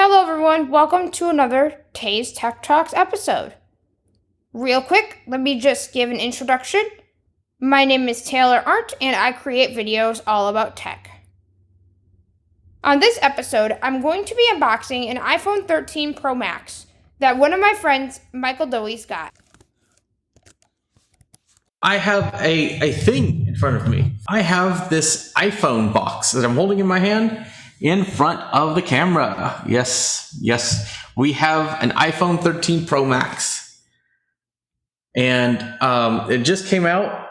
Hello everyone, welcome to another Tay's Tech Talks episode. Real quick, let me just give an introduction. My name is Taylor Arndt and I create videos all about tech. On this episode, I'm going to be unboxing an iPhone 13 Pro Max that one of my friends, Michael Doey's, got. I have a thing in front of me. I have this iPhone box that I'm holding in my hand in front of the camera. Yes, we have an iPhone 13 Pro Max. And it just came out.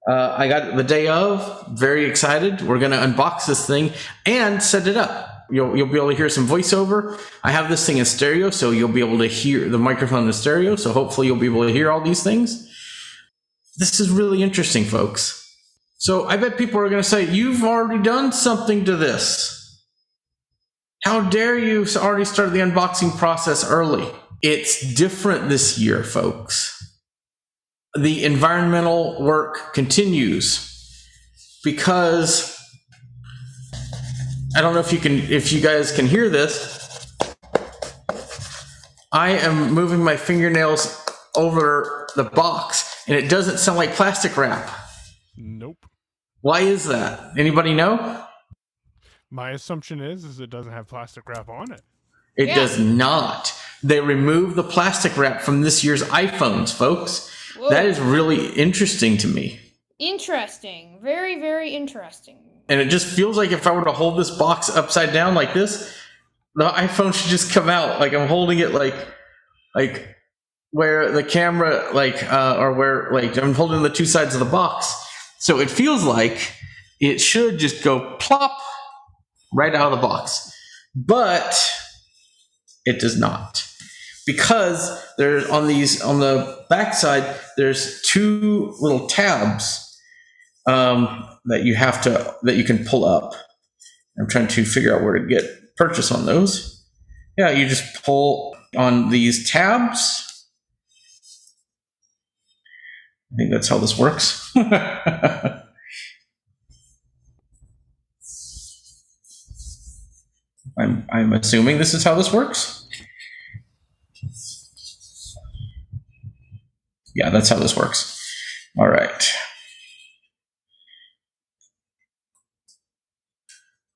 I got it the day of. Very excited. We're going to unbox this thing and set it up. You'll be able to hear some voiceover. I have this thing in stereo, so you'll be able to hear the microphone in stereo. So hopefully you'll be able to hear all these things. This is really interesting, folks. So I bet people are going to say, you've already done something to this. How dare you already start the unboxing process early? It's different this year, folks. The environmental work continues because I don't know if you guys can hear this. I am moving my fingernails over the box. And it doesn't sound like plastic wrap. Nope. Why is that? Anybody know? My assumption is it doesn't have plastic wrap on it. It does not. They removed the plastic wrap from this year's iPhones, folks. Whoa. That is really interesting to me. Interesting. Very, very interesting. And it just feels like if I were to hold this box upside down like this, the iPhone should just come out. Like I'm holding it like where the camera, or where, I'm holding the two sides of the box. So it feels like it should just go plop right out of the box. But it does not. Because there's on the back side, there's two little tabs that you can pull up. I'm trying to figure out where to get purchase on those. Yeah, you just pull on these tabs. I think that's how this works. I'm assuming this is how this works. Yeah, that's how this works. All right.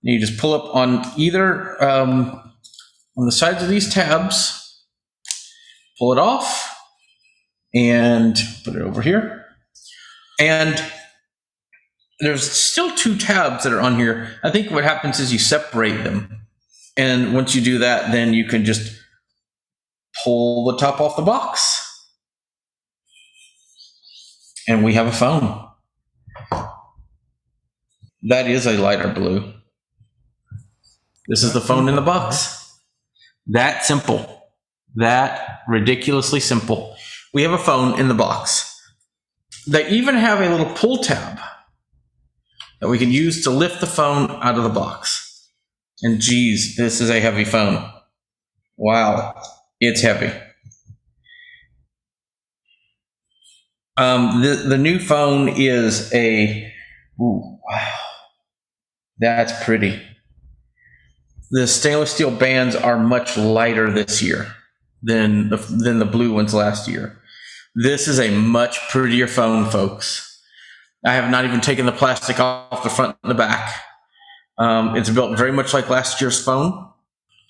You just pull up on either on the sides of these tabs, pull it off, and put it over here. And there's still two tabs that are on here. I think what happens is you separate them. And once you do that, then you can just pull the top off the box. And we have a phone. That is a lighter blue. This is the phone in the box. That simple. That ridiculously simple. We have a phone in the box. They even have a little pull tab that we can use to lift the phone out of the box. And geez, this is a heavy phone. Wow, it's heavy. The new phone is wow, that's pretty. The stainless steel bands are much lighter this year than the blue ones last year. This is a much prettier phone, folks. I have not even taken the plastic off the front and the back. It's built very much like last year's phone.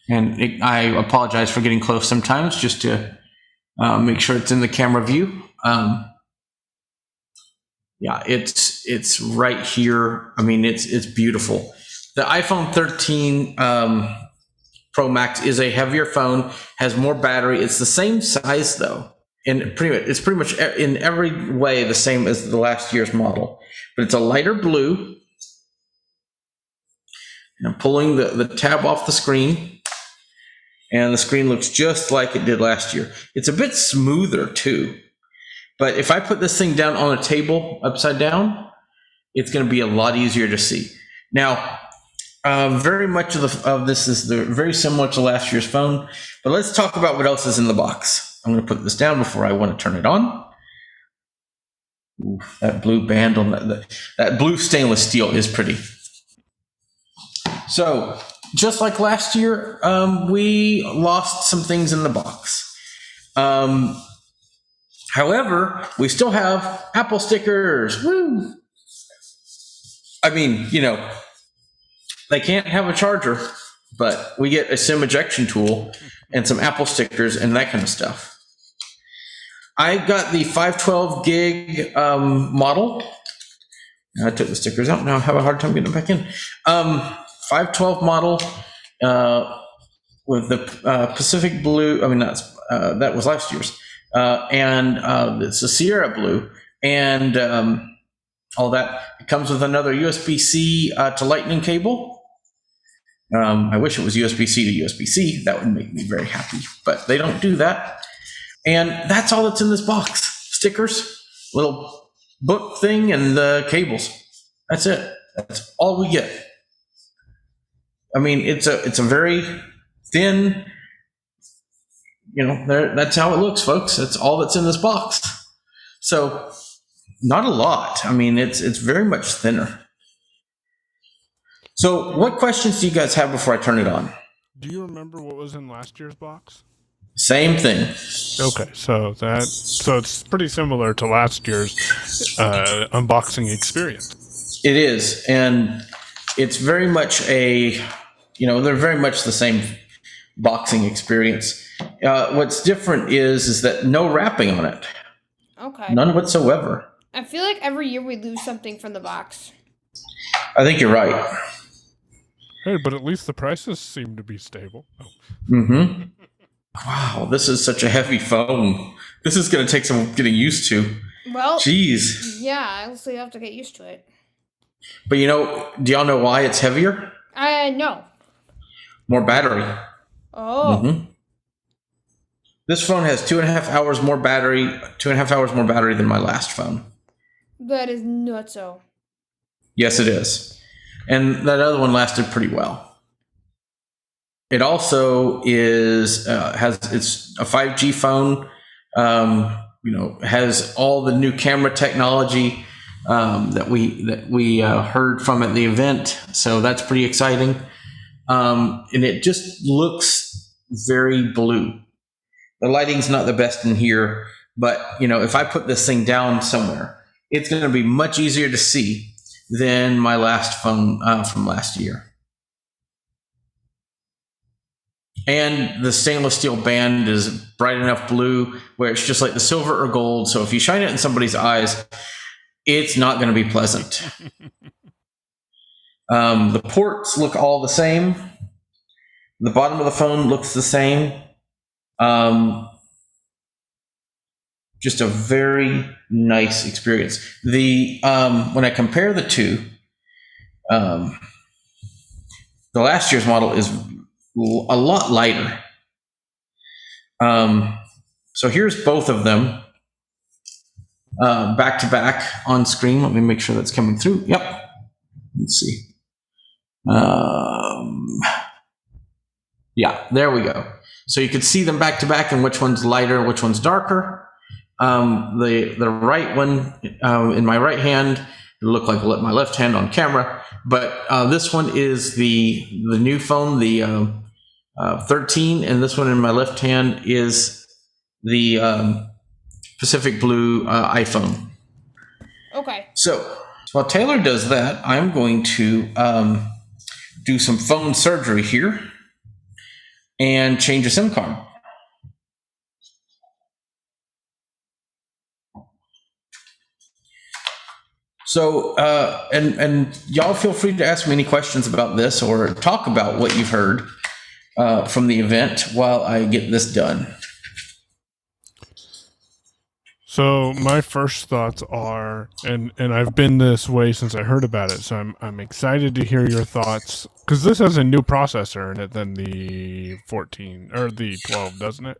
And I apologize for getting close sometimes just to make sure it's in the camera view. Yeah, it's right here. I mean, it's beautiful. The iPhone 13 Pro Max is a heavier phone, has more battery. It's the same size though. And it's pretty much in every way the same as the last year's model, but it's a lighter blue. And I'm pulling the tab off the screen, and the screen looks just like it did last year. It's a bit smoother too, but if I put this thing down on a table upside down, it's going to be a lot easier to see. Now, very much of this is very similar to last year's phone, but let's talk about what else is in the box. I'm going to put this down before I want to turn it on. Ooh, that blue band on that blue stainless steel is pretty. So just like last year, we lost some things in the box. However, we still have Apple stickers. Woo! I mean, they can't have a charger, but we get a SIM ejection tool and some Apple stickers and that kind of stuff. I got the 512 gig model. I took the stickers out. Now I have a hard time getting them back in. 512 model with the Pacific Blue. I mean, that was last year's. And it's a Sierra Blue. And all that. It comes with another USB-C to Lightning cable. I wish it was USB-C to USB-C. That would make me very happy. But they don't do that. And that's all that's in this box. Stickers, little book thing, and the cables. That's it. That's all we get. I mean, it's a very thin, that's how it looks, folks. That's all that's in this box. So not a lot. I mean, it's very much thinner. So what questions do you guys have before I turn it on? Do you remember what was in last year's box? Same thing. Okay, so it's pretty similar to last year's unboxing experience. It is, and it's very much they're very much the same boxing experience. What's different is that no wrapping on it. Okay. None whatsoever. I feel like every year we lose something from the box. I think you're right. Hey, but at least the prices seem to be stable. Oh. Mm-hmm. Wow, this is such a heavy phone. This is going to take some getting used to. Well, jeez. Yeah, I honestly have to get used to it. But do y'all know why it's heavier? No. More battery. Oh. Mm-hmm. This phone has 2.5 hours more battery. 2.5 hours more battery than my last phone. That is nutso. Yes, it is. And that other one lasted pretty well. It also it's a 5G phone. Has all the new camera technology that we heard from at the event. So that's pretty exciting. And it just looks very blue. The lighting's not the best in here, but if I put this thing down somewhere, it's going to be much easier to see than my last phone from last year. And the stainless steel band is bright enough blue where it's just like the silver or gold. So if you shine it in somebody's eyes, it's not going to be pleasant. The ports look all the same. The bottom of the phone looks the same. Just a very nice experience. When I compare the two, the last year's model is a lot lighter. So here's both of them back to back on screen. Let me make sure that's coming through. Yep. Let's see. Yeah, there we go. So you can see them back to back and which one's lighter, which one's darker. The right one in my right hand, it looked like my left hand on camera, but this one is the new phone, the 13, and this one in my left hand is the Pacific Blue iPhone. Okay. So while Taylor does that, I'm going to do some phone surgery here and change a SIM card. So, and y'all feel free to ask me any questions about this or talk about what you've heard from the event while I get this done. So my first thoughts are, and I've been this way since I heard about it, so I'm excited to hear your thoughts, because this has a new processor in it than the 14 or the 12, doesn't it?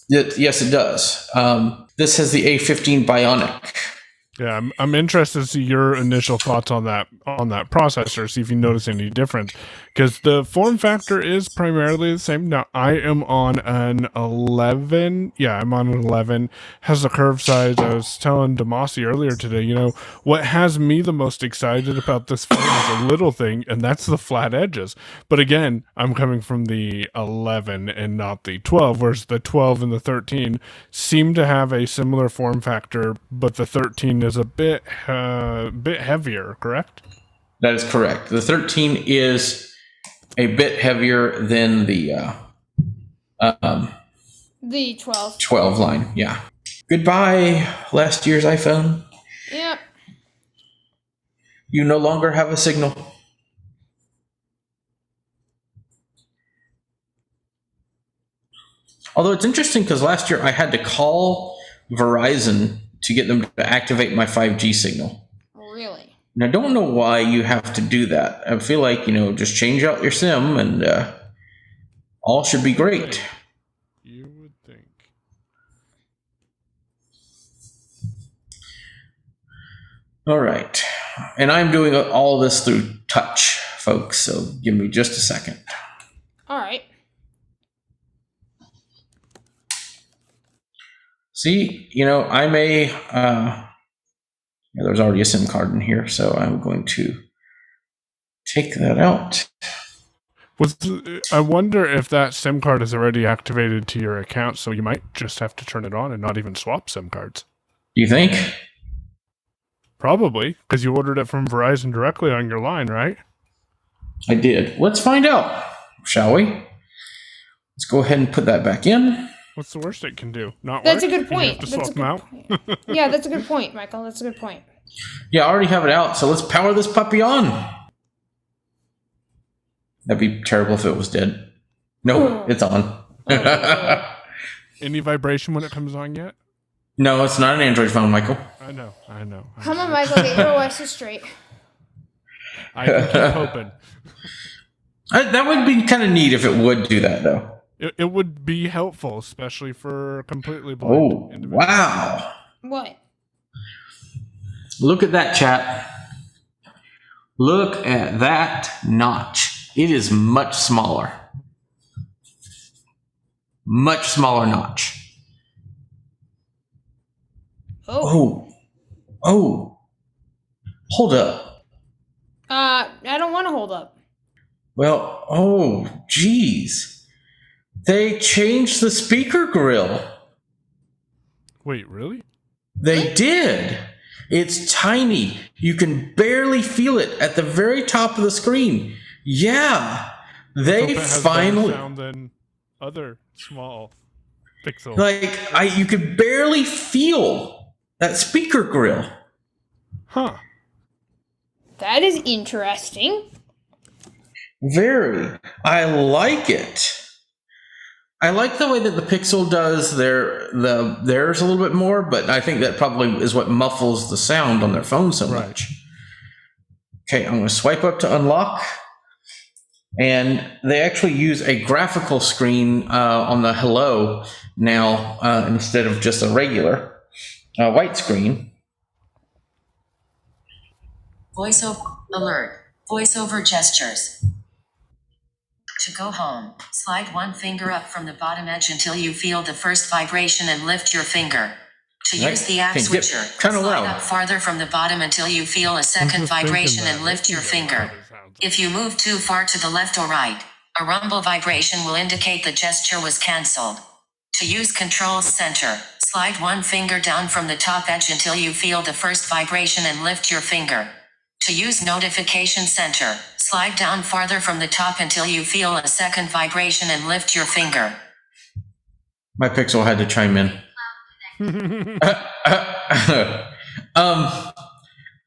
Yes, it does. This has the A15 Bionic. Yeah, I'm interested to see your initial thoughts on that processor, see if you notice any difference, because the form factor is primarily the same. Now, I am on an 11. Yeah, I'm on an 11. Has a curve size. I was telling Demasi earlier today, what has me the most excited about this phone is a little thing, and that's the flat edges. But again, I'm coming from the 11 and not the 12, whereas the 12 and the 13 seem to have a similar form factor, but the 13 is a bit heavier, correct? That is correct. The 13 is a bit heavier than the 12. 12 line. Yeah. Goodbye, last year's iPhone. Yep. You no longer have a signal. Although it's interesting because last year I had to call Verizon to get them to activate my 5G signal. Really? And I don't know why you have to do that. I feel like, just change out your SIM and all should be great. You would think. All right. And I'm doing all this through touch, folks, so give me just a second. All right. See, I may, there's already a SIM card in here, so I'm going to take that out. I wonder if that SIM card is already activated to your account, so you might just have to turn it on and not even swap SIM cards. Do you think? Probably, because you ordered it from Verizon directly on your line, right? I did. Let's find out, shall we? Let's go ahead and put that back in. What's the worst it can do? Not work? That's a good point. You have to swap them out? Yeah, that's a good point, Michael. That's a good point. Yeah, I already have it out, so let's power this puppy on. That'd be terrible if it was dead. No, it's on. Any vibration when it comes on yet? No, it's not an Android phone, Michael. I know. Come on, Michael, get your OSs straight. I can keep hoping. That would be kind of neat if it would do that, though. It would be helpful, especially for completely blind individuals. Wow. What? Look at that, chat. Look at that notch. It is much smaller. Much smaller notch. Oh. Hold up. I don't want to hold up. Well, geez. They changed the speaker grill. Wait, really? They did. It's tiny. You can barely feel it at the very top of the screen. Yeah. They finally better sound than other small pixels. You could barely feel that speaker grill. Huh. That is interesting. Very. I like it. I like the way that the Pixel does theirs a little bit more, but I think that probably is what muffles the sound on their phone so much. Okay, I'm going to swipe up to unlock. And they actually use a graphical screen on the Hello now instead of just a regular white screen. Voiceover alert. Voiceover gestures. To go home, slide one finger up from the bottom edge until you feel the first vibration and lift your finger. To use the app switcher, slide up farther from the bottom until you feel a second vibration and lift your finger. If you move too far to the left or right, a rumble vibration will indicate the gesture was cancelled. To use Control Center, slide one finger down from the top edge until you feel the first vibration and lift your finger. To use Notification Center, slide down farther from the top until you feel a second vibration and lift your finger. My Pixel had to chime in.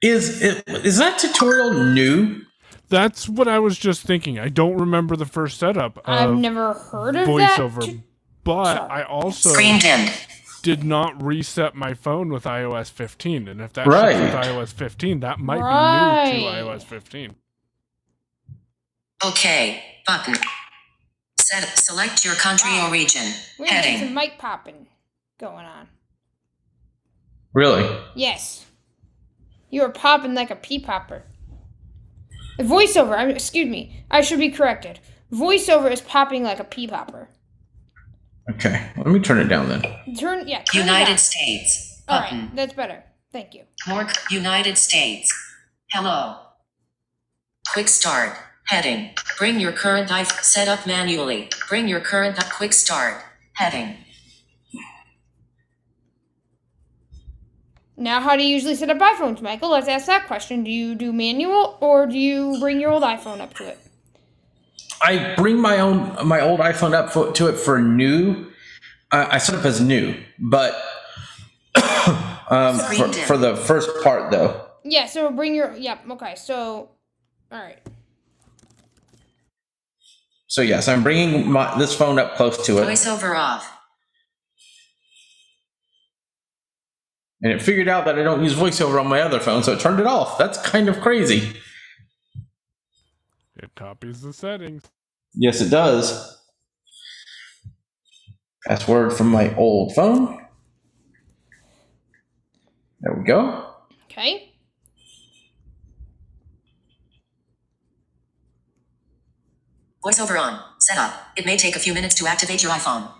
Is that tutorial new? That's what I was just thinking. I don't remember the first setup. I've never heard of voiceover, that. But I also did not reset my phone with iOS 15, and if that's with iOS 15, that might be new to iOS 15. Okay, button. Select your country or region. Heading. There's a mic popping going on. Really? Yes. You were popping like a pea popper. VoiceOver, excuse me. I should be corrected. VoiceOver is popping like a pea popper. Okay, let me turn it down then. Turn it United down. States. All Button. right, that's better. Thank you. More United States. Hello. Quick start. Heading. Bring your current iPhone. Set up manually. Bring your current quick start. Heading. Now, how do you usually set up iPhones, Michael? Let's ask that question. Do you do manual or do you bring your old iPhone up to it? I bring my old iPhone up to it for new. I set up as new, but for the first part though. Yeah, so bring your, okay, so, all right. So yes, I'm bringing this phone up close to it. VoiceOver off. And it figured out that I don't use VoiceOver on my other phone, so it turned it off. That's kind of crazy. It copies the settings. Yes, it does. Password from my old phone. There we go. Okay. VoiceOver on. Set up. It may take a few minutes to activate your iPhone.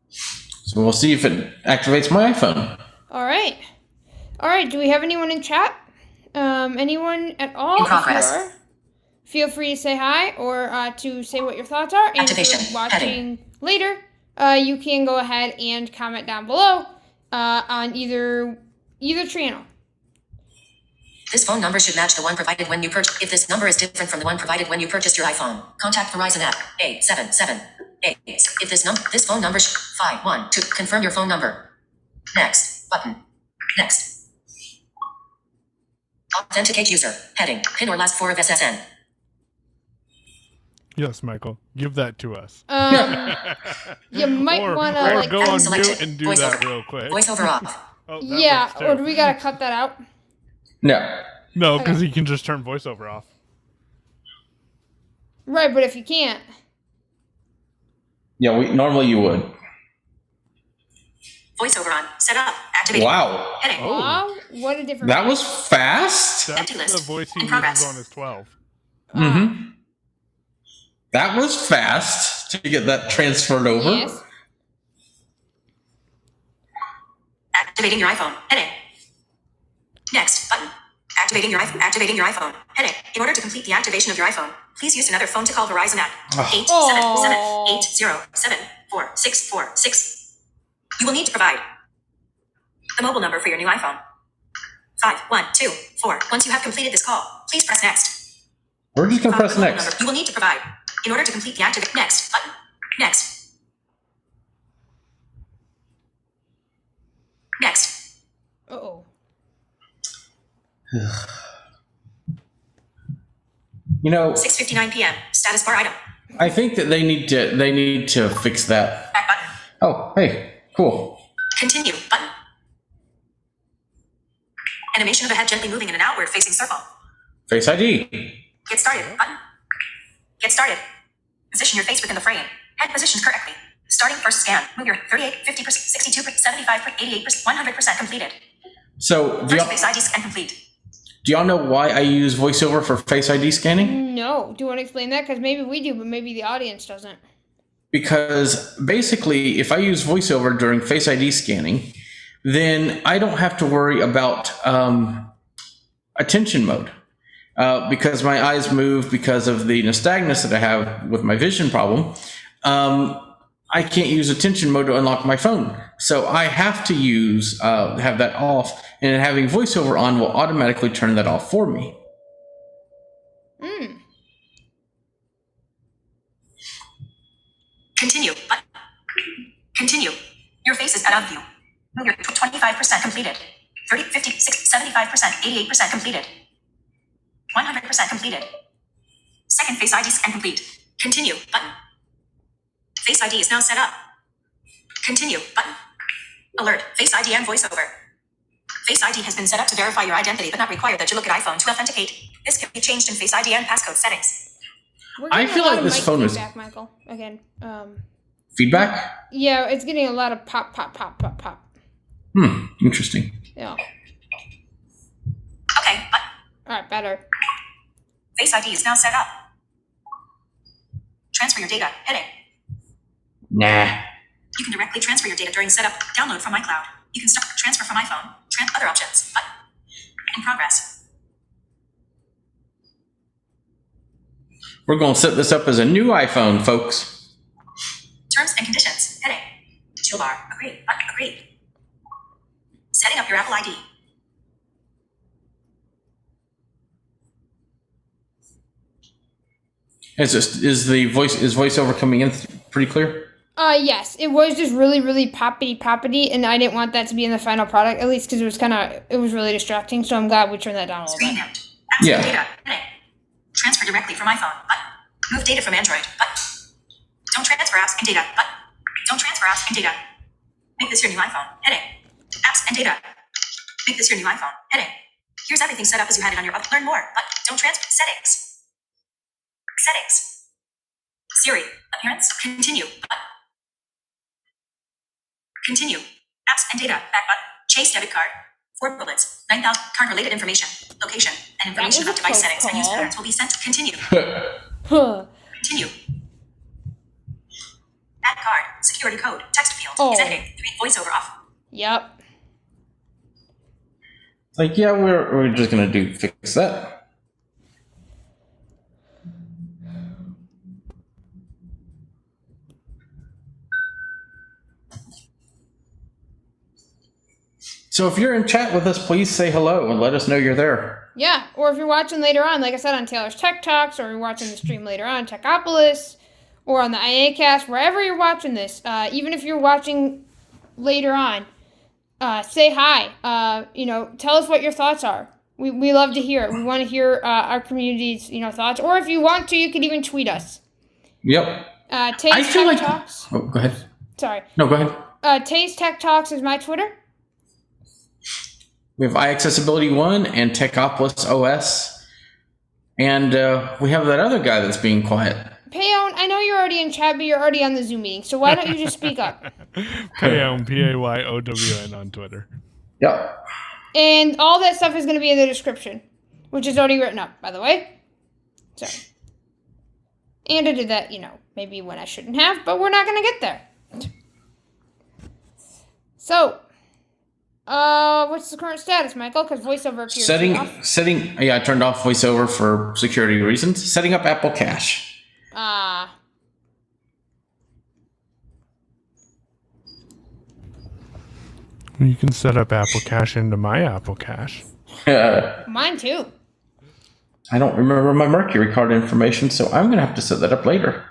So we'll see if it activates my iPhone. All right. All right, do we have anyone in chat? Anyone at all? In progress. If you are, feel free to say hi or to say what your thoughts are. And Activation. if you're watching later, you can go ahead and comment down below on either channel. This phone number should match the one provided when you purchased. If this number is different from the one provided when you purchased your iPhone, contact Verizon at 877-8. If this phone number 512 to confirm your phone number. Next button. Next. Authenticate user. Heading. PIN or last four of SSN. Yes, Michael, give that to us. You might want to like go on select mute and do VoiceOver. that real quick. VoiceOver off. Oh, that yeah, works too. or do we gotta cut that out? No. No, because you can just turn VoiceOver off. Right, but if you can't, Yeah, normally you would. VoiceOver on. Set up. Activate. Wow. Heading. Oh. wow, what a different. That was fast. That's Empty list. the voice he In uses progress. on his 12. Mm-hmm. That was fast to get that transferred over. Yes. Activating your iPhone. Heading. Next button. Activating your iPhone. Activating your iPhone. Heading. In order to complete the activation of your iPhone, please use another phone to call Verizon at 877-807-4646. You will need to provide the mobile number for your new iPhone. 5124. Once you have completed this call, please press next. We're just gonna press The mobile next. number you will need to provide in order to complete the activate. Next button. Next. Next. Uh-oh. You know, 6:59 p.m. Status bar item. I think that they need to fix that. Back button. Oh, hey, cool. Continue button. Animation of a head gently moving in an outward facing circle. Face ID. Get started button. Get started. Position your face within the frame. Head positioned correctly. Starting first scan. Move your 38, 50%, 62%, 75%, 88%, 100% completed. So, do 30 y'all, face ID scan complete. do y'all know why I use VoiceOver for Face ID scanning? No. Do you want to explain that? Because maybe we do, but maybe the audience doesn't. Because basically, if I use VoiceOver during Face ID scanning, then I don't have to worry about attention mode. Because my eyes move because of the nystagmus that I have with my vision problem. I can't use attention mode to unlock my phone. So I have to have that off, and having VoiceOver on will automatically turn that off for me. Continue button. Continue. Your face is out of view. Move your 25% completed. 30, 50, 60, 75%, 88% completed. 100% completed. Second face ID scan complete. Continue button. Face ID is now set up. Continue button. Alert. Face ID and VoiceOver. Face ID has been set up to verify your identity, but not required that you look at iPhone to authenticate. This can be changed in Face ID and passcode settings. We're I getting feel a lot like of this mic phone is- feedback, Michael. Again. Feedback? Yeah, it's getting a lot of pop, pop, pop, pop, pop. Interesting. Yeah. Okay, All right, better. Face ID is now set up. Transfer your data. Heading. Nah. You can directly transfer your data during setup. Download from iCloud. You can start transfer from iPhone. Other options. Button. In progress. We're going to set this up as a new iPhone, folks. Terms and conditions. Heading. Toolbar. Agree. Button. Agree. Setting up your Apple ID. Is voiceover coming in pretty clear? Yes, it was just really, really poppity, and I didn't want that to be in the final product, at least because it was really distracting, so I'm glad we turned that down a little Screen bit. named. Access data. Heading. Transfer directly from iPhone. Button. Move data from Android. Button. Don't transfer apps and data. Button. Don't transfer apps and data. Make this your new iPhone. Heading. Apps and data. Make this your new iPhone. Heading. Here's everything set up as you had it on your Learn more. Button. Don't transfer. Settings. Settings. Siri. Appearance. Continue. Button. Continue. Apps and data. Back button. Chase debit card. 4 bullets. 9,000. Card related information. Location. And information about device settings and use patterns will be sent. Continue. Continue. Add card. Security code. Text field. Is editing. Voiceover off. Yep. Like, yeah, we're just going to fix that. So if you're in chat with us, please say hello and let us know you're there. Yeah, or if you're watching later on, like I said, on Taylor's Tech Talks, or you're watching the stream later on, Techopolis, or on the IAcast, wherever you're watching this, even if you're watching later on, say hi. Tell us what your thoughts are. We love to hear it. We want to hear our community's thoughts. Or if you want to, you can even tweet us. Yep. Taste Tech Talks. Oh, go ahead. Sorry. No, go ahead. Taste Tech Talks is my Twitter. We have iAccessibility1 and Techopolis OS. And we have that other guy that's being quiet. Payon, I know you're already in chat, but you're already on the Zoom meeting, so why don't you just speak up? Payon, P-A-Y-O-W-N on Twitter. Yep. And all that stuff is going to be in the description, which is already written up, by the way. So, and I did that, maybe when I shouldn't have, but we're not going to get there. So, what's the current status, Michael? Because voiceover appears setting. Yeah, I turned off voiceover for security reasons. Setting up Apple Cache. You can set up Apple Cache into my Apple Cache. Mine too. I don't remember my Mercury card information, so I'm going to have to set that up later.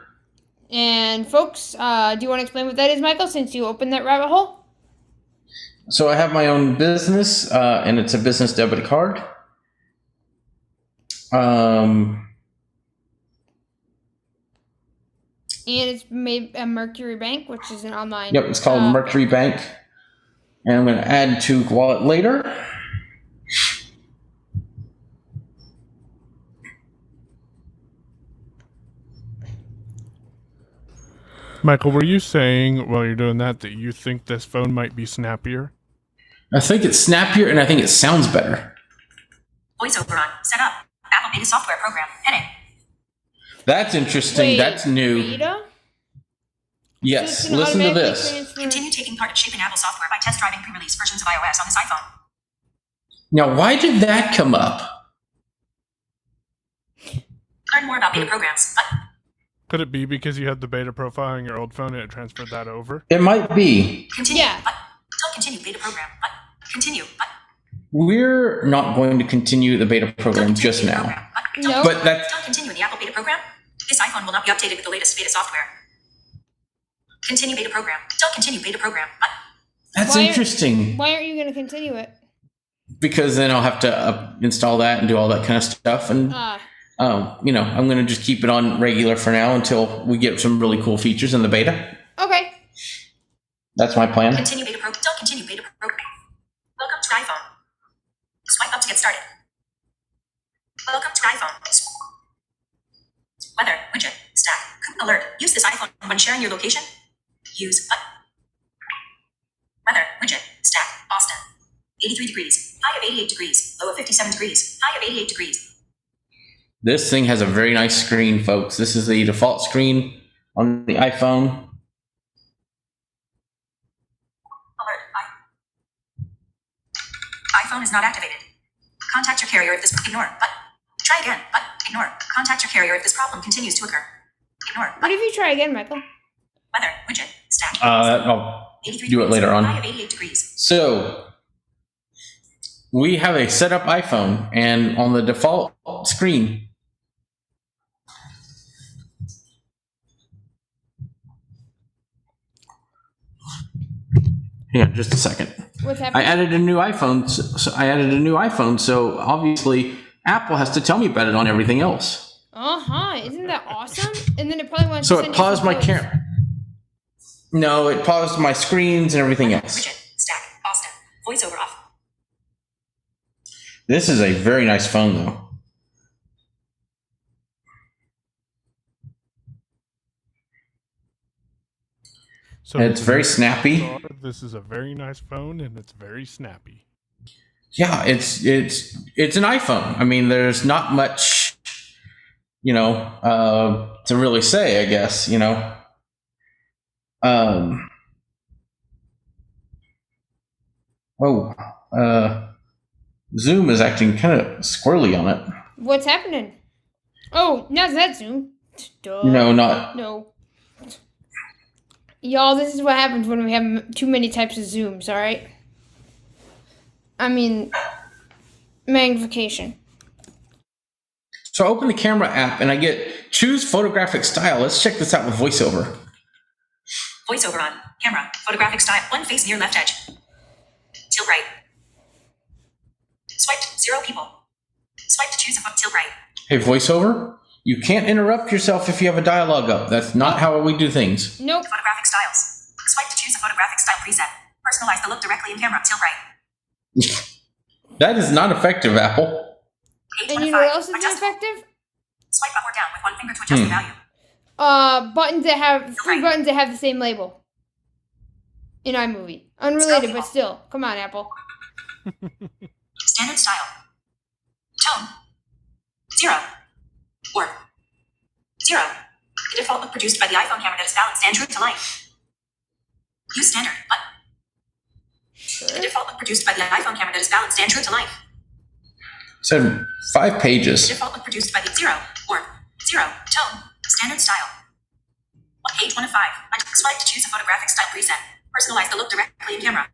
And folks, do you want to explain what that is, Michael, since you opened that rabbit hole? So I have my own business, and it's a business debit card. And it's made a Mercury Bank, which is an online. Yep, it's called Mercury Bank. And I'm going to add to wallet later. Michael, were you saying while you're doing that you think this phone might be snappier? I think it's snappier, and I think it sounds better. Voiceover on. Set up. Apple Beta software program. Heading. That's interesting. Wait, that's new. Beta? Yes, So listen to this. Continue taking part in shaping Apple software by test driving pre-release versions of iOS on this iPhone. Now, why did that come up? Learn more about beta programs. Button. Could it be because you had the beta profile on your old phone and it transferred that over? It might be. Continue. Yeah. Button. Don't continue beta program. Button. Continue. Button. We're not going to continue the beta program just now. No. But that's Don't continue in the Apple beta program. This iPhone will not be updated with the latest beta software. Continue beta program. Don't continue beta program. Button. that's interesting. Why aren't you going to continue it? Because then I'll have to install that and do all that kind of stuff. And, I'm going to just keep it on regular for now until we get some really cool features in the beta. Okay. That's my plan. Continue beta program. Don't continue beta program. Welcome to iPhone. Swipe up to get started. Welcome to iPhone. Weather, widget, stack, alert. Use this iPhone when sharing your location. Use button. Weather, widget, stack, Boston. 83 degrees. High of 88 degrees. Low of 57 degrees. High of 88 degrees. This thing has a very nice screen, folks. This is the default screen on the iPhone. Alert. iPhone is not activated. Contact your carrier if this. Ignore. But try again. But ignore. Contact your carrier if this problem continues to occur. Ignore. What if you try again, Michael? Weather. Widget. Stack. I'll 83 do it later High on. of 88 degrees. So we have a setup iPhone, and on the default screen, hang on just a second. What's I happening? added a new iPhone. So obviously Apple has to tell me about it on everything else. Isn't that awesome? And then it probably wants So to it send you paused some my codes. camera. No, it paused my screens and everything else. Widget. Stack. Austin. Voiceover off. This is a very nice phone, though. So And it's very snappy. This is a very nice phone, and it's very snappy. Yeah, it's an iPhone. I mean, there's not much, to really say, I guess, Zoom is acting kind of squirrely on it. What's happening? Oh, now that Zoom. Duh. No, not. No. Y'all, this is what happens when we have too many types of Zooms, alright? I mean, magnification. So I open the camera app and I get choose photographic style. Let's check this out with VoiceOver. Voiceover on. Camera. Photographic style. One face near left edge. Tilt right. Swipe. 0 people. Swipe to choose a tilt right. Hey, VoiceOver, you can't interrupt yourself if you have a dialogue up. That's not how we do things. Nope. Photographic styles. Swipe to choose a photographic style preset. Personalize the look directly in camera. Tilt right. That is not effective, Apple. Page And you 25. know what else is Adjust. ineffective? Swipe up or down with one finger to adjust the value. Buttons that have three buttons that have the same label. In iMovie. Unrelated, but still. Come on, Apple. Standard style. Tone. 0. Or 0. The default look produced by the iPhone camera that is balanced and true to life. Use standard. But Sure. the default look produced by the iPhone camera that is balanced and true to life. So 5 The pages. default look produced by the 0. Or 0. Tone. Standard style. Page 1 of 5. I swipe to choose a photographic style preset. Personalize the look directly in camera.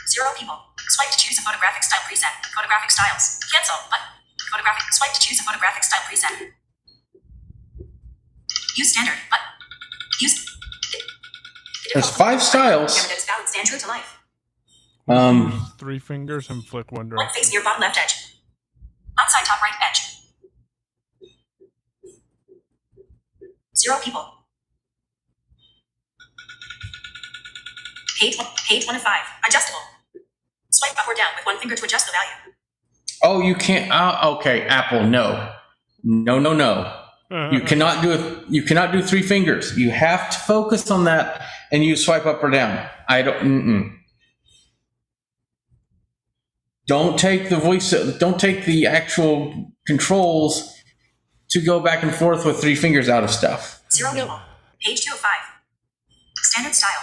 0 people. Swipe to choose a photographic style preset. Photographic styles. Cancel. Button. Photographic. Swipe to choose a photographic style preset. Use standard. Button. Use. There's 5 styles. Camera that is balanced and true to life. Use 3 fingers and flick one One direction. face near bottom left edge. Outside top right edge. 0 people. Page 1 of 5. Adjustable. Swipe up or down with one finger to adjust the value. Oh, you can't. Okay, Apple, no. No. You cannot do it. You cannot do 3 fingers. You have to focus on that and you swipe up or down. I don't. Don't take the voice. Don't take the actual controls to go back and forth with 3 fingers out of stuff. 0 people. Page 2 of 5. Standard style.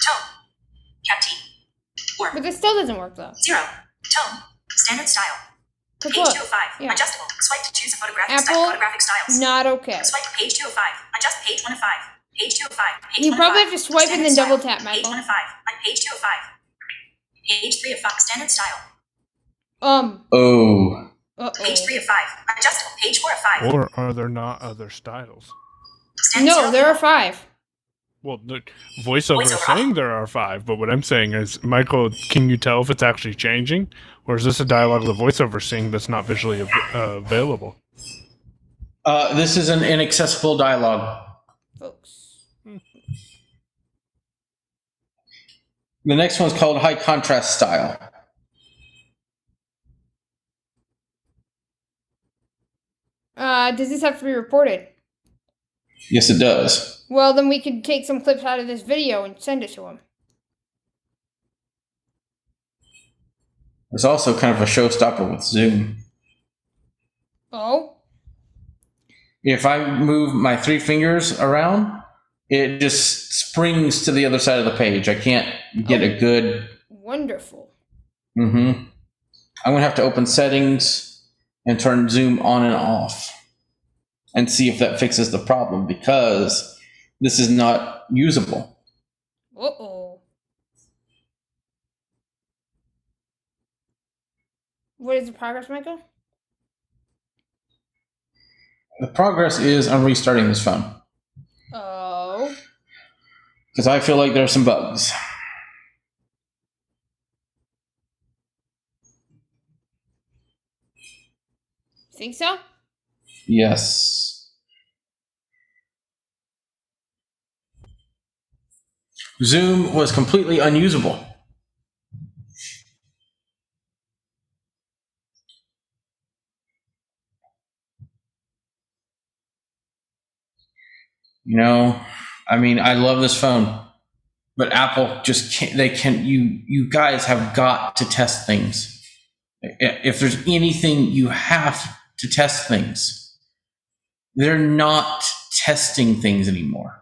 Tone. Cap T. Or But this still doesn't work, though. 0. Tone. Standard style. Cause Page look, 2 of 5. yeah. Adjustable. Swipe to choose a photographic Apple, style. Photographic styles. not okay. Swipe page 2 of 5. Adjust page 1 of 5. Page 2 of 5. Page You 1 probably of 5. have to swipe and then Standard double style. tap, Page Michael. 1 of 5. Page 2 of 5. Page 3 of 5. Standard style. Oh. Page 3 of 5. Adjustable. Page 4 of 5. Or are there not other styles? Standard No, 0 there are people. 5. Well, the voiceover is Voiceover. saying there are 5, but what I'm saying is, Michael, can you tell if it's actually changing? Or is this a dialogue the voiceover is seeing that's not visually available? This is an inaccessible dialogue. Folks. The next one's called high contrast style. Does this have to be reported? Yes, it does. Well, then we could take some clips out of this video and send it to him. There's also kind of a showstopper with zoom. Oh? If I move my 3 fingers around, it just springs to the other side of the page. I can't get a good... Wonderful. I'm going to have to open settings and turn zoom on and off and see if that fixes the problem, because this is not usable. Uh-oh. What is the progress, Michael? The progress is I'm restarting this phone. Oh. Because I feel like there's some bugs. Think so? Yes. Zoom was completely unusable. You know, I mean, I love this phone, but Apple just can't, you guys have got to test things. If there's anything, you have to test things. They're not testing things anymore.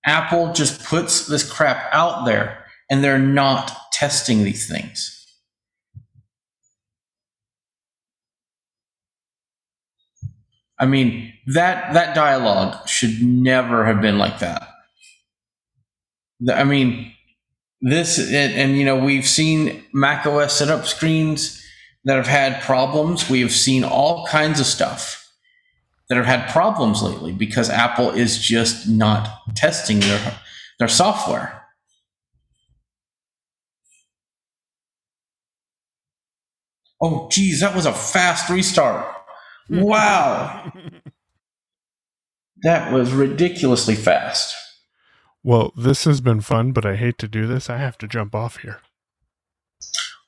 Apple just puts this crap out there and they're not testing these things. I mean, that dialogue should never have been like that. I mean, this, and you know, we've seen macOS setup screens that have had problems. We have seen all kinds of stuff that have had problems lately because Apple is just not testing their software. Oh, geez, that was a fast restart. Wow. That was ridiculously fast. Well, this has been fun, but I hate to do this. I have to jump off here.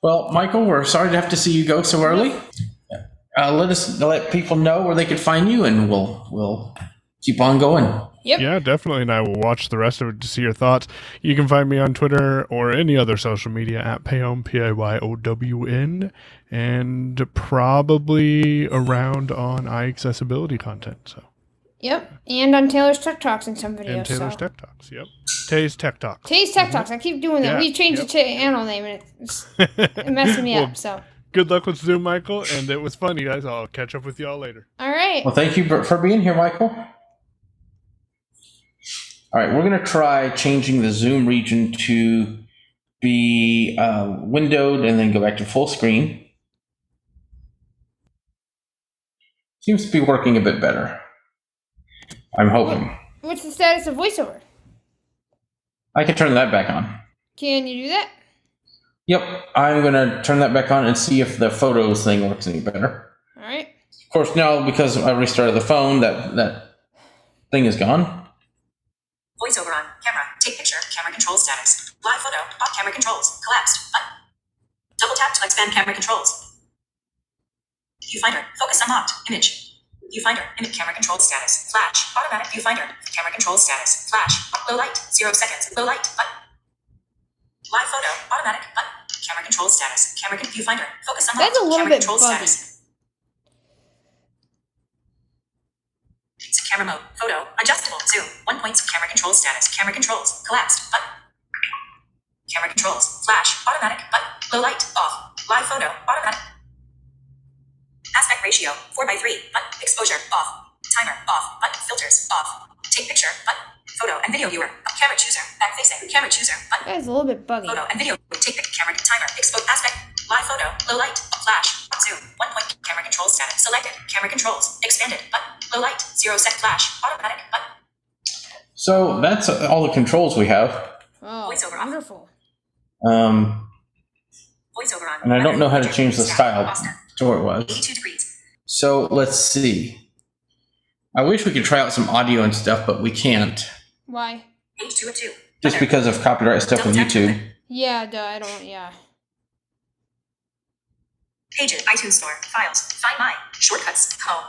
Well, Michael, we're sorry to have to see you go so early. Let people know where they could find you, and we'll keep on going. Yep. Yeah, definitely, and I will watch the rest of it to see your thoughts. You can find me on Twitter or any other social media at Payown, P-A-Y-O-W-N, and probably around on iAccessibility content. So. Yep, and on Taylor's Tech Talks and some videos. And Taylor's Tech Talks, yep. Tay's Tech Talks. Tay's Tech Talks. I keep doing that. Yeah, We changed the channel name and it's messing me up. So good luck with Zoom, Michael, and it was fun, you guys. I'll catch up with y'all later. all right. Well, thank you for being here, Michael. All right, we're going to try changing the Zoom region to be windowed and then go back to full screen. Seems to be working a bit better. I'm hoping. What's the status of voiceover? I can turn that back on. Can you do that? Yep, I'm going to turn that back on and see if the photos thing works any better. All right. Of course, now because I restarted the phone, that thing is gone. Voiceover on. Camera. Take picture. Camera control status. Live photo. Off camera controls. Collapsed. Button. Double tap to expand camera controls. Viewfinder. Focus unlocked. Image. Viewfinder. Image camera control status. Flash. Automatic viewfinder. Camera control status. Flash. Low light. 0 seconds. Low light. Button. Live photo. Automatic. Button. Camera control status. Camera viewfinder. Focus unlocked. That's a little camera bit control buggy. status. Camera mode. Photo. Adjustable. Zoom. 1 point. Camera control status. Camera controls. Collapsed. Button. Camera controls. Flash. Automatic. Button. Low light. Off. Live photo. Automatic. Aspect ratio. 4:3. Button. Exposure. Off. Timer. Off. Button. Filters. Off. Take picture. Button. Photo and video viewer. Camera chooser. Back facing. Camera chooser. Button. That is a little bit buggy. Photo and video. Take pic. Camera. Timer. Expose. Aspect. Live photo. Low light. Flash. Zoom. 1 point. Camera control status. Selected. Camera controls. Expanded. Button. Low light. 0 sec. Flash. Automatic. Button. So that's all the controls we have. Oh, Voiceover on. wonderful. Voiceover on. And I don't know how to change the style Boston. to where it was. 82 degrees. So let's see. I wish we could try out some audio and stuff, but we can't. Why? Page 2 of 2. Just because of copyright stuff with YouTube. Yeah, duh, I don't, yeah. Pages. iTunes Store. Files. Find My. Shortcuts. Home.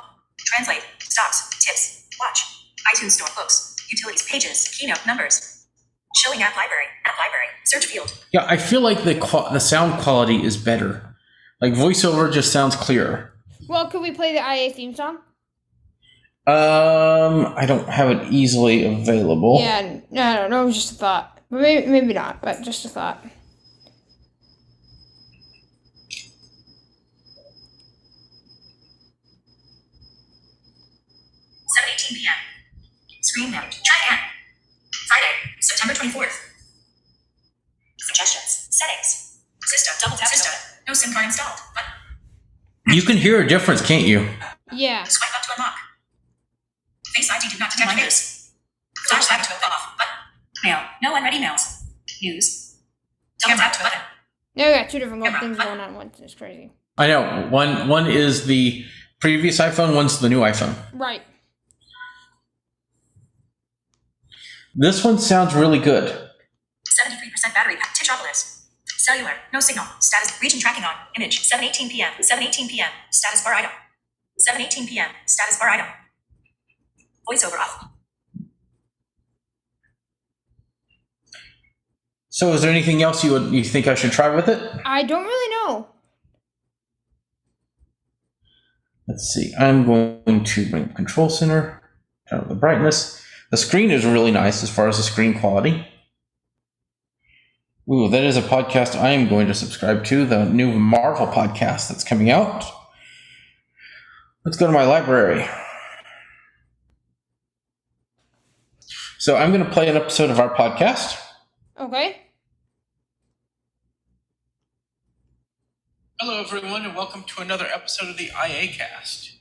Translate. Stops. Tips. Watch. iTunes Store. Books. Utilities. Pages. Keynote. Numbers. Showing app library. App library. Search field. Yeah, I feel like the sound quality is better. Like voiceover just sounds clearer. Well, could we play the IA theme song? I don't have it easily available. Yeah, no, it was just a thought. Maybe not, but just a thought. p.m. Screen note. Try again. Friday, September 24th. Suggestions. Settings. System. Double tap system. No SIM card installed. Button. You can hear a difference, can't you? Yeah. Swipe up to unlock. Face ID do not detect face. Flash back to off. Button. Mail. No unread emails. News. Double tap to button. No, we got two different things going on. One is crazy. I know. One is the previous iPhone, one's the new iPhone. Right. This one sounds really good. 73% battery pack. Techopolis. Cellular. No signal. Status. Region tracking on. Image. 7:18 p.m. 7:18 p.m. Status bar item. 7:18 p.m. Status bar item. Voiceover off. So is there anything else you think I should try with it? I don't really know. Let's see. I'm going to bring the control center, turn up the brightness. The screen is really nice as far as the screen quality. Ooh, that is a podcast I am going to subscribe to, the new Marvel podcast that's coming out. Let's go to my library. So I'm going to play an episode of our podcast. Okay. Hello, everyone, and welcome to another episode of the IA Cast.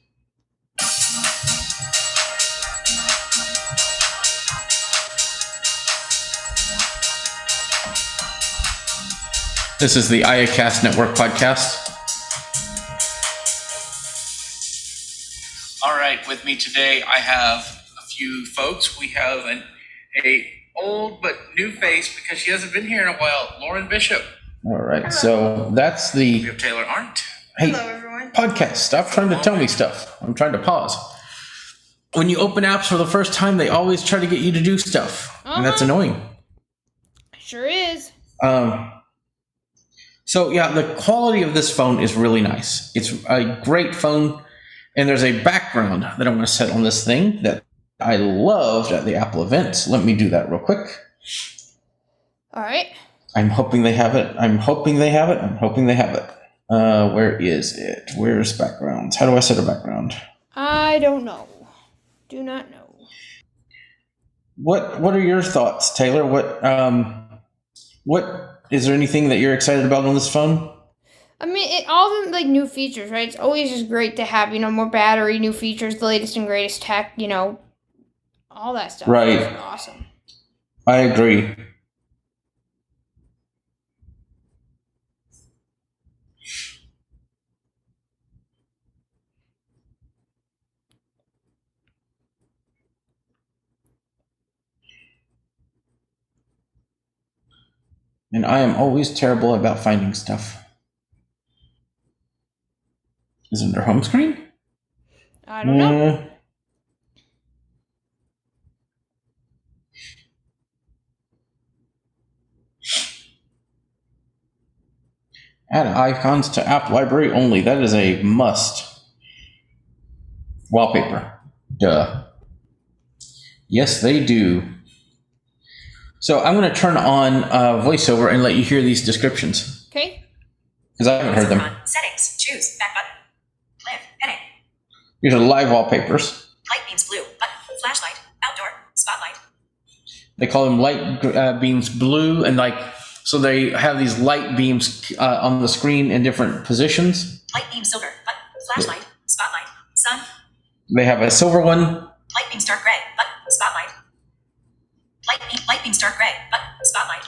This is the IA Cast Network podcast. All right, with me today, I have a few folks. We have a old but new face because she hasn't been here in a while, Lauren Bishop. All right, hello. So that's the... We have Taylor Arndt. Hey, hello, everyone. Podcast. Stop trying to tell me stuff. I'm trying to pause. When you open apps for the first time, they always try to get you to do stuff. And that's annoying. Sure is. So, yeah, the quality of this phone is really nice. It's a great phone. And there's a background that I'm going to set on this thing that I loved at the Apple events. Let me do that real quick. All right. I'm hoping they have it. I'm hoping they have it. Where is it? Where's backgrounds? How do I set a background? I don't know. Do not know. What are your thoughts, Taylor? What is there anything that you're excited about on this phone? I mean, all the new features, right? It's always just great to have, more battery, new features, the latest and greatest tech, all that stuff. Right. It's awesome. I agree. And I am always terrible about finding stuff. Is it their home screen? I don't know. Add icons to app library only. That is a must. Wallpaper. Duh. Yes, they do. So I'm going to turn on voiceover and let you hear these descriptions. Okay. Because I haven't heard them. Settings. Choose. Back button. Live. Heading. These are live wallpapers. Light beams blue. Button. Flashlight. Outdoor. Spotlight. They call them light beams blue, and so they have these light beams on the screen in different positions. Light beam silver. Button. Flashlight. Spotlight. Sun. They have a silver one. Light beams dark gray. Button. Spotlight. Light beams dark gray. Button. Spotlight.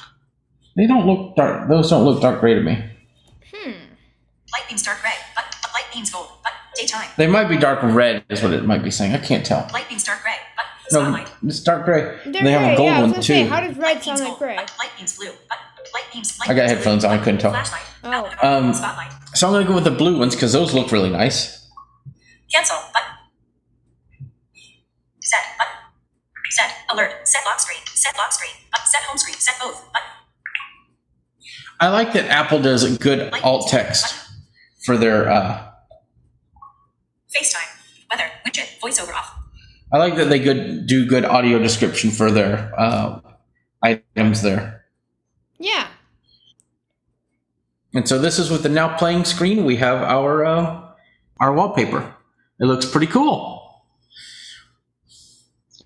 They don't look dark. Those don't look dark gray to me. Light beams dark gray. Button. Light beams gold. Button. Daytime. They might be dark red, is what it might be saying. I can't tell. Light beams dark gray. Button. No, Spotlight. it's dark gray. They have a gold one too. Say, how does red sound like gray? Light beams blue. Light beams. I got headphones on. I couldn't tell. Flashlight. Oh. Spotlight. So I'm going to go with the blue ones because those look really nice. Cancel. Button. Reset. Button. Set. Alert. Set lock screen. Set lock screen. Set home screen. Set both. Button. I like that Apple does a good alt text for their. FaceTime. Weather. Widget. Voiceover off. I like that they do good audio description for their items there. Yeah. And so this is with the now playing screen. We have our wallpaper. It looks pretty cool.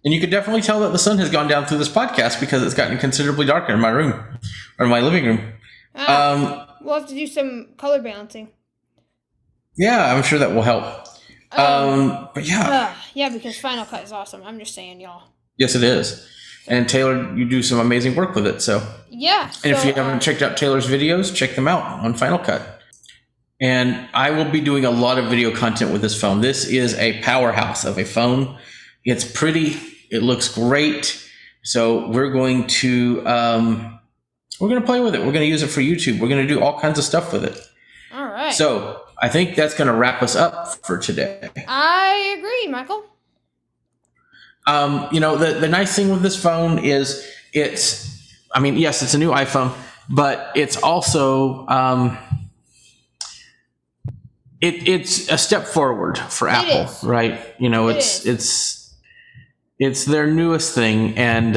And you could definitely tell that the sun has gone down through this podcast because it's gotten considerably darker in my room, or my living room. We'll have to do some color balancing. Yeah, I'm sure that will help. But yeah. Yeah, because Final Cut is awesome. I'm just saying, y'all. Yes, it is. And Taylor, you do some amazing work with it. So yeah. And if you haven't checked out Taylor's videos, check them out on Final Cut. And I will be doing a lot of video content with this phone. This is a powerhouse of a phone. It's pretty. It looks great. So we're going to play with it. We're going to use it for YouTube. We're going to do all kinds of stuff with it. All right. So I think that's going to wrap us up for today. I agree, Michael. The nice thing with this phone is yes, it's a new iPhone, but it's also it's a step forward for Apple, right? It's their newest thing, and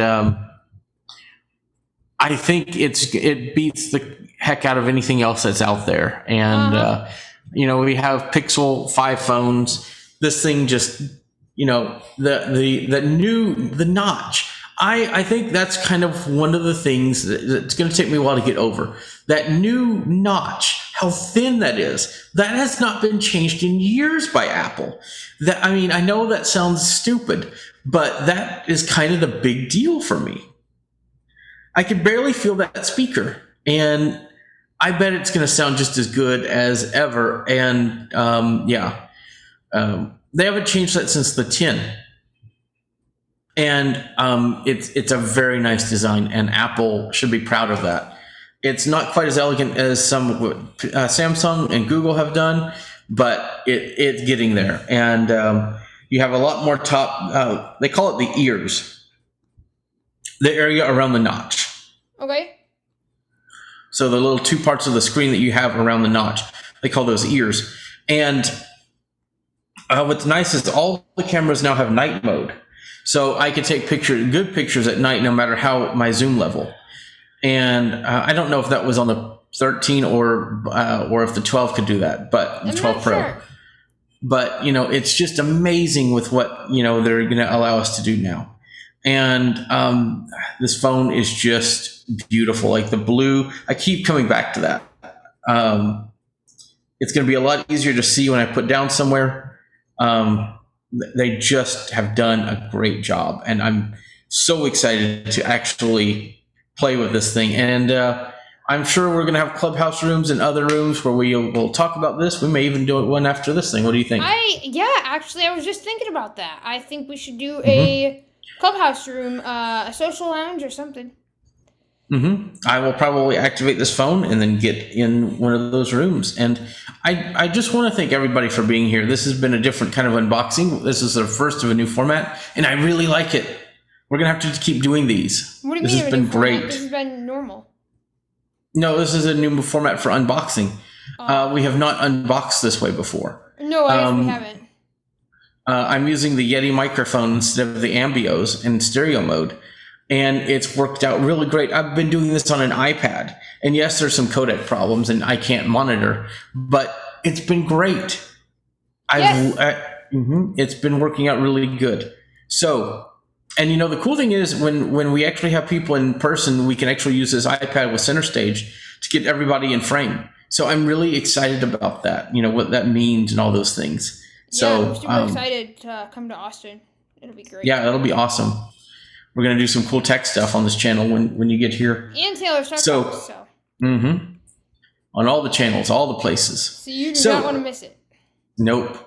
I think it beats the heck out of anything else that's out there. And we have Pixel 5 phones. This thing just, the notch. I think that's kind of one of the things that's going to take me a while to get over. That new notch, how thin that is, that has not been changed in years by Apple. I know that sounds stupid, but that is kind of the big deal for me. I can barely feel that speaker, and I bet it's going to sound just as good as ever. And they haven't changed that since the 10. And it's a very nice design, and Apple should be proud of that. It's not quite as elegant as some Samsung and Google have done, but it's getting there. And you have a lot more top, they call it the ears, the area around the notch. Okay. So the little two parts of the screen that you have around the notch, they call those ears. And what's nice is all the cameras now have night mode. So I could take good pictures at night, no matter how my zoom level. And I don't know if that was on the 13 or if the 12 could do that, but the 12 Pro. Sure. But it's just amazing with what they're going to allow us to do now. And this phone is just beautiful. Like the blue, I keep coming back to that. It's going to be a lot easier to see when I put down somewhere. They just have done a great job, and I'm so excited to actually play with this thing. And I'm sure we're going to have clubhouse rooms and other rooms where we'll talk about this. We may even do one after this thing. What do you think? Actually, I was just thinking about that. I think we should do a clubhouse room, a social lounge or something. I will probably activate this phone and then get in one of those rooms. And I just want to thank everybody for being here. This has been a different kind of unboxing. This is the first of a new format, and I really like it. We're going to have to keep doing these. What do you mean? This has been great. This has been normal. No, this is a new format for unboxing. We have not unboxed this way before. No, I guess we haven't. I'm using the Yeti microphone instead of the Ambios in stereo mode, and it's worked out really great. I've been doing this on an iPad, and yes, there's some codec problems, and I can't monitor, but it's been great. It's been working out really good. So, and the cool thing is when we actually have people in person, we can actually use this iPad with center stage to get everybody in frame. So I'm really excited about that, what that means and all those things. So I'm super excited to come to Austin. It'll be great. Yeah, it'll be awesome. We're going to do some cool tech stuff on this channel when you get here. And Taylor's Tech So, Talks, on all the channels, all the places. So you do not want to miss it. Nope.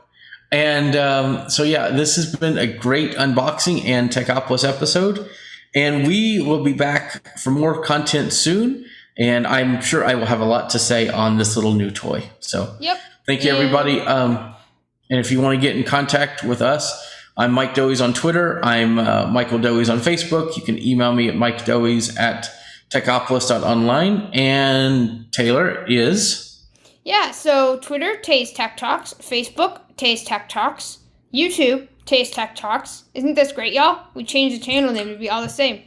And this has been a great unboxing and Techopolis episode. And we will be back for more content soon. And I'm sure I will have a lot to say on this little new toy. So yep. Thank you, everybody. And if you want to get in contact with us, I'm Mike Dowies on Twitter. I'm Michael Dowies on Facebook. You can email me at mikedowies@techopolis.online. And Taylor is? Yeah, so Twitter, Tay's Tech Talks. Facebook, Tay's Tech Talks. YouTube, Tay's Tech Talks. Isn't this great, y'all? We changed the channel name to be all the same.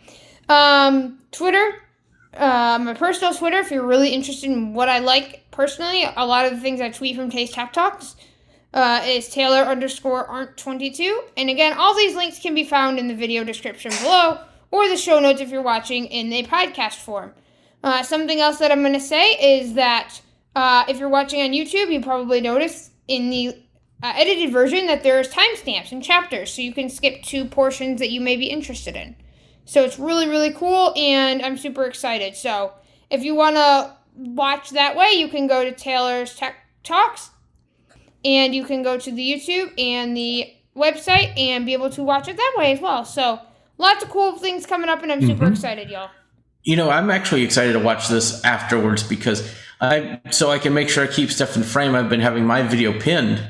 Twitter, my personal Twitter, if you're really interested in what I like personally, a lot of the things I tweet from Tay's Tech Talks is Taylor_Arndt22. And again, all these links can be found in the video description below or the show notes if you're watching in a podcast form. Something else that I'm going to say is that if you're watching on YouTube, you probably noticed in the edited version that there's timestamps and chapters, so you can skip to portions that you may be interested in. So it's really, really cool, and I'm super excited. So if you want to watch that way, you can go to Taylor's Tech Talks, and you can go to the YouTube and the website and be able to watch it that way as well. So lots of cool things coming up, and I'm super excited, y'all. You know, I'm actually excited to watch this afterwards because so I can make sure I keep stuff in frame. I've been having my video pinned.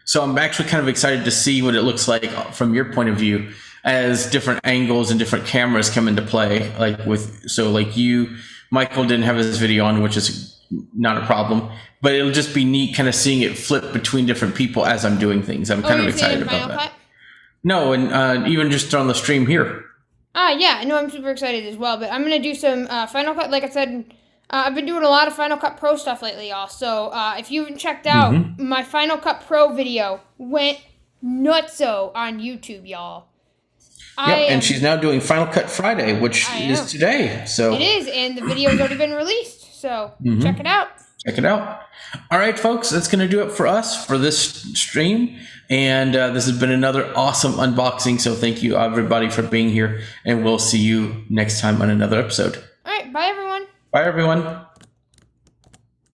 So I'm actually kind of excited to see what it looks like from your point of view as different angles and different cameras come into play. Like you, Michael didn't have his video on, which is not a problem, but it'll just be neat kind of seeing it flip between different people as I'm doing things. I'm kind of excited about that. No, and even just on the stream here. Yeah, I know I'm super excited as well, but I'm going to do some Final Cut. Like I said, I've been doing a lot of Final Cut Pro stuff lately, y'all. So if you haven't checked out, my Final Cut Pro video went nutso on YouTube, y'all. Yep, and she's now doing Final Cut Friday, which is today. So it is, and the video's already been released. So check it out. Check it out. All right, folks, that's going to do it for us for this stream. And this has been another awesome unboxing. So thank you, everybody, for being here. And we'll see you next time on another episode. All right. Bye, everyone. Bye, everyone.